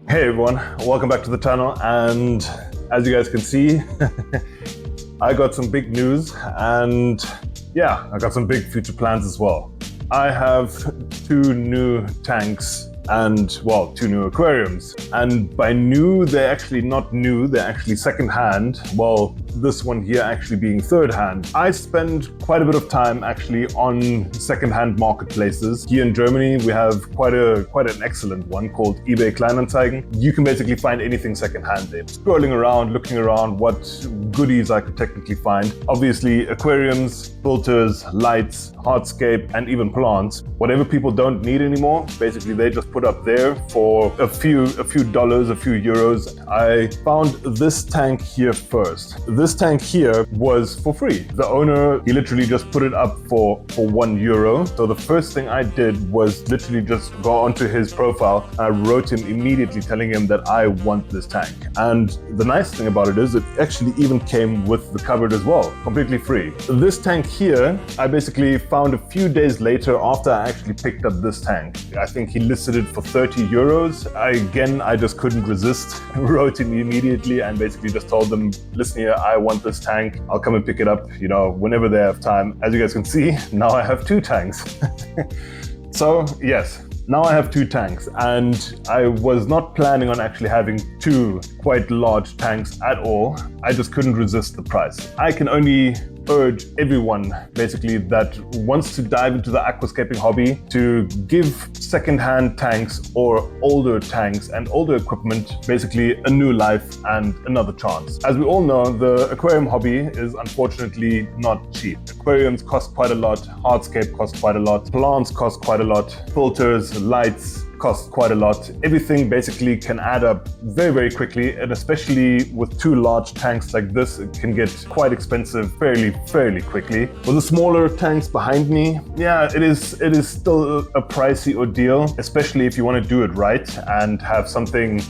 Hey everyone, welcome back to the channel, and as you guys can see, I got some big news, and yeah, I got some big future plans as well. I have 2 new tanks and, well, 2 new aquariums. And by new, they're actually not new, they're actually second-hand. Well, this one here actually being third-hand. I spend quite a bit of time actually on second-hand marketplaces. Here in Germany, we have quite an excellent one called eBay Kleinanzeigen. You can basically find anything second-hand there. Scrolling around, looking around what goodies I could technically find. Obviously, aquariums, filters, lights, hardscape, and even plants. Whatever people don't need anymore, basically they just put up there for a few dollars, a few euros. I found this tank here first. This tank here was for free. The owner, he literally just put it up for €1. So the first thing I did was literally just go onto his profile. I wrote him immediately telling him that I want this tank. And the nice thing about it is it actually even came with the cupboard as well, completely free. This tank here, I basically found a few days later after I actually picked up this tank. I think he listed it for €30. I just couldn't resist. Wrote him immediately and basically just told them, listen here, I want this tank. I'll come and pick it up, you know, whenever they have time. As you guys can see, now I have 2 tanks. So yes, now I have 2 tanks, and I was not planning on actually having 2 quite large tanks at all. I just couldn't resist the price. I can only urge everyone basically that wants to dive into the aquascaping hobby to give second-hand tanks or older tanks and older equipment basically a new life and another chance. As we all know, the aquarium hobby is unfortunately not cheap. Aquariums cost quite a lot, hardscape costs quite a lot, plants cost quite a lot, filters, lights cost quite a lot. Everything basically can add up very, very quickly, and especially with 2 large tanks like this, it can get quite expensive fairly quickly. With the smaller tanks behind me, yeah, it is still a pricey ordeal, especially if you want to do it right and have something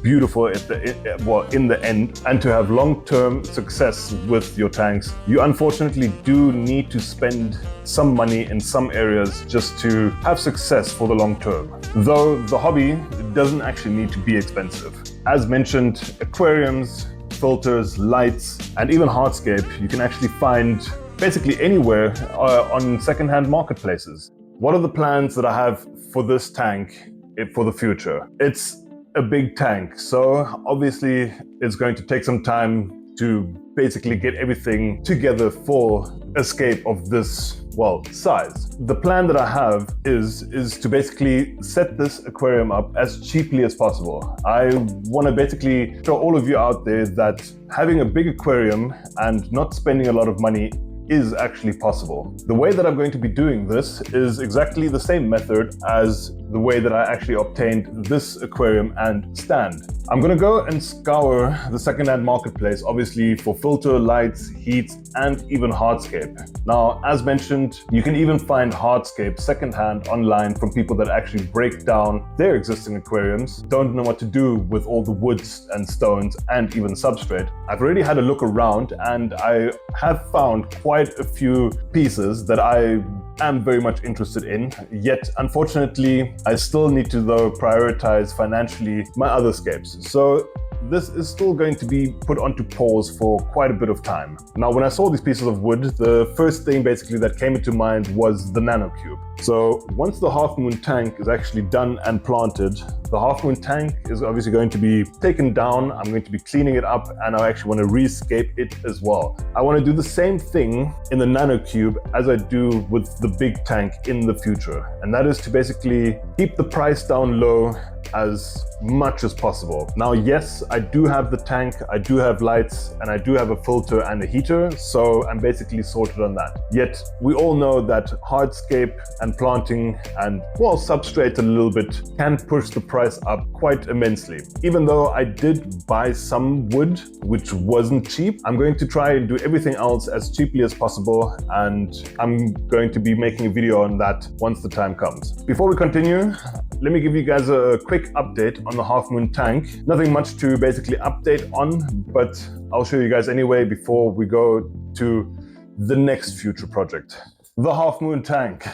beautiful in the end, and to have long-term success with your tanks. You unfortunately do need to spend some money in some areas just to have success for the long term. Though the hobby doesn't actually need to be expensive. As mentioned, aquariums, filters, lights, and even hardscape, you can actually find basically anywhere on second-hand marketplaces. What are the plans that I have for this tank for the future? It's a big tank, so obviously it's going to take some time to basically get everything together for a scape of this, well, size. The plan that I have is to basically set this aquarium up as cheaply as possible. I want to basically show all of you out there that having a big aquarium and not spending a lot of money is actually possible. The way that I'm going to be doing this is exactly the same method as the way that I actually obtained this aquarium and stand. I'm gonna go and scour the second-hand marketplace, obviously for filter, lights, heat, and even hardscape. Now, as mentioned, you can even find hardscape second-hand online from people that actually break down their existing aquariums, don't know what to do with all the woods and stones and even substrate. I've already had a look around, and I have found quite a few pieces that I am very much interested in, yet unfortunately I still need to though prioritize financially my other scapes. So this is still going to be put onto pause for quite a bit of time. Now, when I saw these pieces of wood, the first thing basically that came into mind was the nanocube. So once the half moon tank is actually done and planted, the half moon tank is obviously going to be taken down. I'm going to be cleaning it up, and I actually want to rescape it as well. I want to do the same thing in the nanocube as I do with the big tank in the future. And that is to basically keep the price down low as much as possible. Now, yes, I do have the tank, I do have lights, and I do have a filter and a heater, so I'm basically sorted on that. Yet, we all know that hardscape and planting and, well, substrate a little bit can push the price up quite immensely. Even though I did buy some wood, which wasn't cheap, I'm going to try and do everything else as cheaply as possible, and I'm going to be making a video on that once the time comes. Before we continue, let me give you guys a quick update on the Half Moon tank. Nothing much to basically update on, but I'll show you guys anyway before we go to the next future project. The Half Moon tank.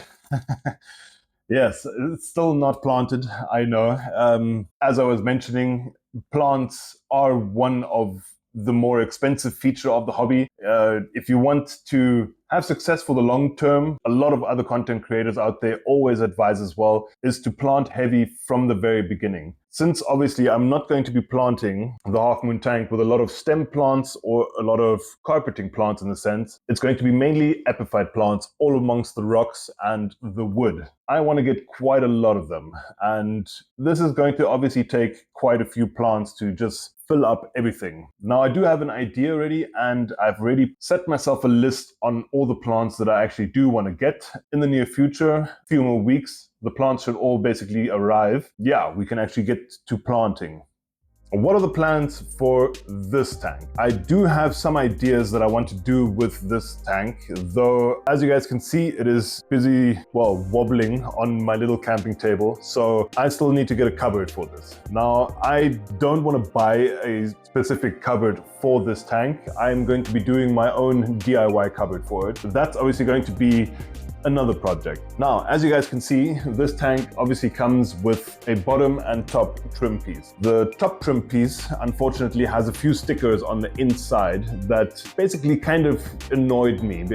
Yes, it's still not planted, I know. As I was mentioning, plants are one of the more expensive feature of the hobby. If you want to have success for the long term, a lot of other content creators out there always advise as well, is to plant heavy from the very beginning. Since obviously I'm not going to be planting the Half Moon tank with a lot of stem plants or a lot of carpeting plants in a sense, it's going to be mainly epiphyte plants all amongst the rocks and the wood. I want to get quite a lot of them, and this is going to obviously take quite a few plants to just fill up everything. Now, I do have an idea already, and I've already set myself a list on all the plants that I actually do want to get in the near future. A few more weeks, the plants should all basically arrive. Yeah, we can actually get to planting. What are the plans for this tank? I do have some ideas that I want to do with this tank, though as you guys can see, it is busy, well, wobbling on my little camping table, so I still need to get a cupboard for this. Now, I don't want to buy a specific cupboard for this tank. I'm going to be doing my own DIY cupboard for it. That's obviously going to be another project. Now, as you guys can see, this tank obviously comes with a bottom and top trim piece. The top trim piece, unfortunately, has a few stickers on the inside that basically kind of annoyed me.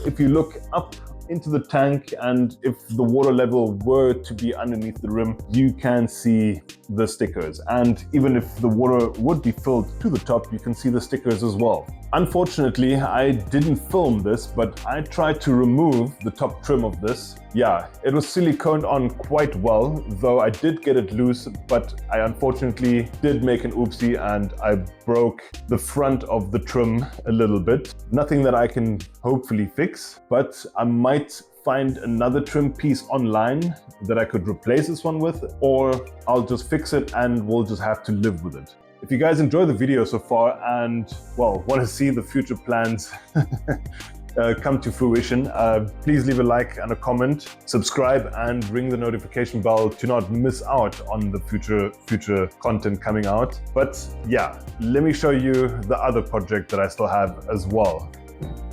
If you look up into the tank, and if the water level were to be underneath the rim, you can see the stickers. And even if the water would be filled to the top, you can see the stickers as well. Unfortunately, I didn't film this, but I tried to remove the top trim of this. Yeah, it was siliconed on quite well, though I did get it loose, but I unfortunately did make an oopsie and I broke the front of the trim a little bit. Nothing that I can hopefully fix, but I might find another trim piece online that I could replace this one with, or I'll just fix it and we'll just have to live with it. If you guys enjoyed the video so far and, well, want to see the future plans come to fruition, please leave a like and a comment, subscribe and ring the notification bell to not miss out on the future content coming out. But yeah, let me show you the other project that I still have as well.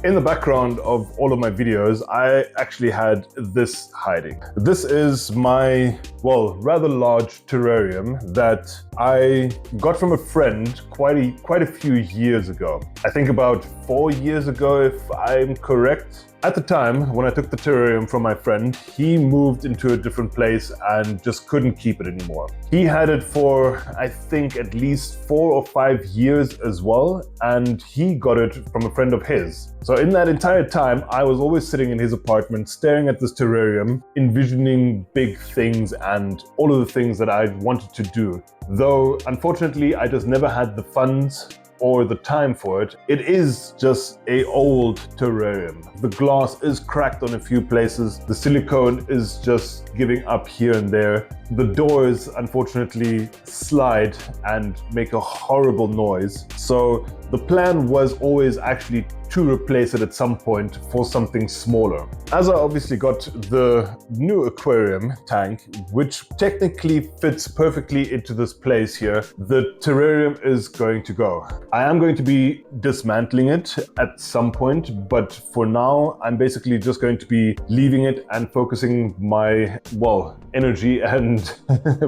In the background of all of my videos, I actually had this hiding. This is my, well, rather large terrarium that I got from a friend quite a few years ago. I think about 4 years ago, if I'm correct. At the time, when I took the terrarium from my friend, he moved into a different place and just couldn't keep it anymore. He had it for, I think, at least 4 or 5 years as well, and he got it from a friend of his. So in that entire time, I was always sitting in his apartment, staring at this terrarium, envisioning big things and all of the things that I wanted to do. Though, unfortunately, I just never had the funds or the time for it. It is just an old terrarium. The glass is cracked on a few places. The silicone is just giving up here and there. The doors, unfortunately, slide and make a horrible noise. So the plan was always actually to replace it at some point for something smaller. As I obviously got the new aquarium tank, which technically fits perfectly into this place here, the terrarium is going to go. I am going to be dismantling it at some point, but for now, I'm basically just going to be leaving it and focusing my, well, energy and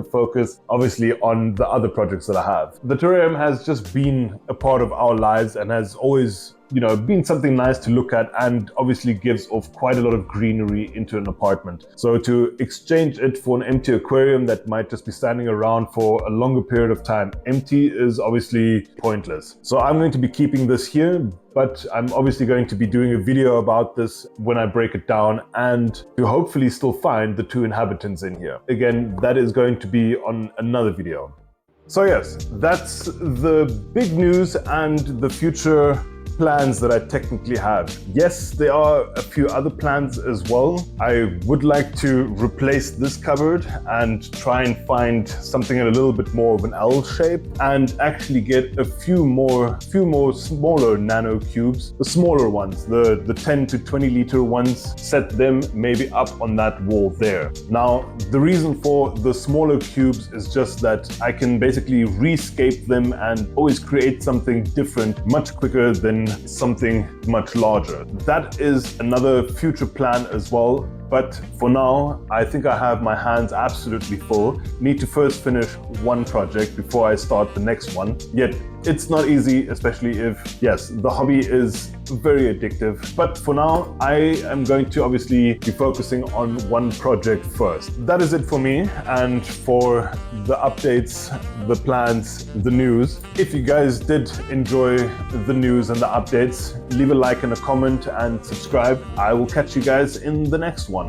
focus obviously on the other projects that I have. The terrarium has just been a part of our lives and has always been something nice to look at, and obviously gives off quite a lot of greenery into an apartment. So to exchange it for an empty aquarium that might just be standing around for a longer period of time empty is obviously pointless. So I'm going to be keeping this here, but I'm obviously going to be doing a video about this when I break it down, and to hopefully still find the 2 inhabitants in here. Again, that is going to be on another video. So yes, that's the big news and the future plans that I technically have. Yes, there are a few other plans as well. I would like to replace this cupboard and try and find something in a little bit more of an L shape, and actually get a few more smaller nano cubes, the smaller ones, the 10 to 20 liter ones, set them maybe up on that wall there. Now, the reason for the smaller cubes is just that I can basically rescape them and always create something different much quicker than something much larger. That is another future plan as well. But for now, I think I have my hands absolutely full. Need to first finish one project before I start the next one. Yet it's not easy, especially if, yes, the hobby is very addictive. But for now, I am going to obviously be focusing on one project first. That is it for me and for the updates, the plans, the news. If you guys did enjoy the news and the updates, leave a like and a comment and subscribe. I will catch you guys in the next one.